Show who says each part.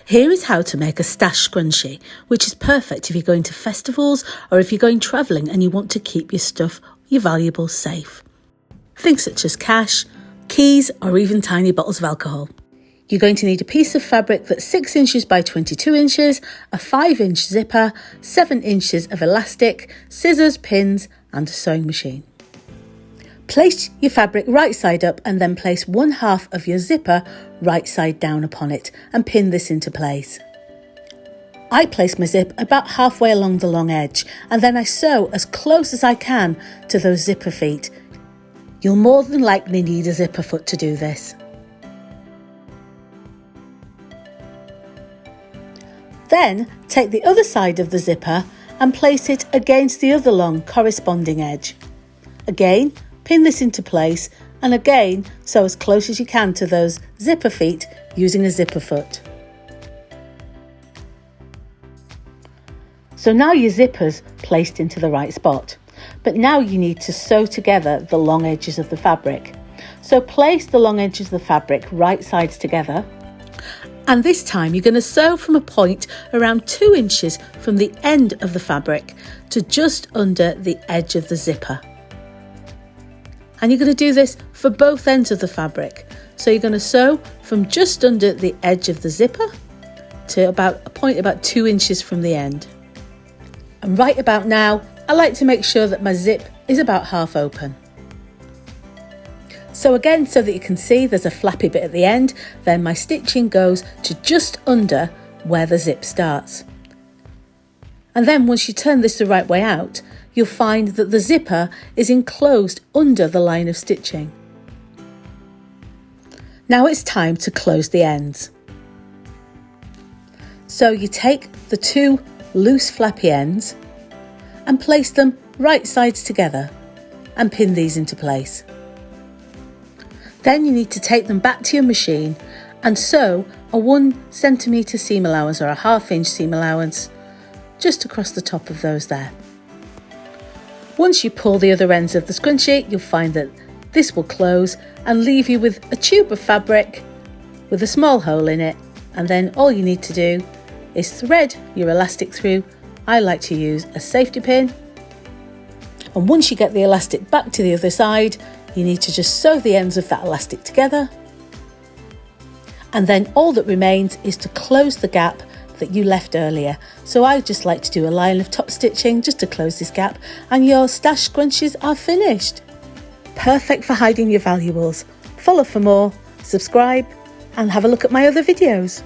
Speaker 1: Here is how to make a stash scrunchie, which is perfect if you're going to festivals or if you're going travelling and you want to keep your stuff, your valuables safe. Things such as cash, keys or even tiny bottles of alcohol. You're going to need a piece of fabric that's 6 inches by 22 inches, a 5-inch zipper, 7 inches of elastic, scissors, pins and a sewing machine. Place your fabric right side up and then place 1/2 of your zipper right side down upon it and pin this into place. I place my zip about halfway along the long edge and then I sew as close as I can to those zipper feet. You'll more than likely need a zipper foot to do this. Then take the other side of the zipper and place it against the other long corresponding edge. Again, pin this into place and again sew as close as you can to those zipper feet using a zipper foot. So now your zipper's placed into the right spot, but now you need to sew together the long edges of the fabric. So place the long edges of the fabric right sides together, and this time you're going to sew from a point around 2 inches from the end of the fabric to just under the edge of the zipper. And you're going to do this for both ends of the fabric. So you're going to sew from just under the edge of the zipper to about a point about 2 inches from the end. And right about now, I like to make sure that my zip is about half open. So again, so that you can see there's a flappy bit at the end, then my stitching goes to just under where the zip starts. And then once you turn this the right way out, you'll find that the zipper is enclosed under the line of stitching. Now it's time to close the ends. So you take the 2 loose flappy ends and place them right sides together and pin these into place. Then you need to take them back to your machine and sew a 1 centimetre seam allowance or a 1/2 inch seam allowance just across the top of those there. Once you pull the other ends of the scrunchie, you'll find that this will close and leave you with a tube of fabric with a small hole in it, and then all you need to do is thread your elastic through. I like to use a safety pin, and once you get the elastic back to the other side, you need to just sew the ends of that elastic together, and then all that remains is to close the gap that you left earlier. So I just like to do a line of top stitching just to close this gap, and your stash scrunchies are finished. Perfect for hiding your valuables. Follow for more, subscribe and have a look at my other videos.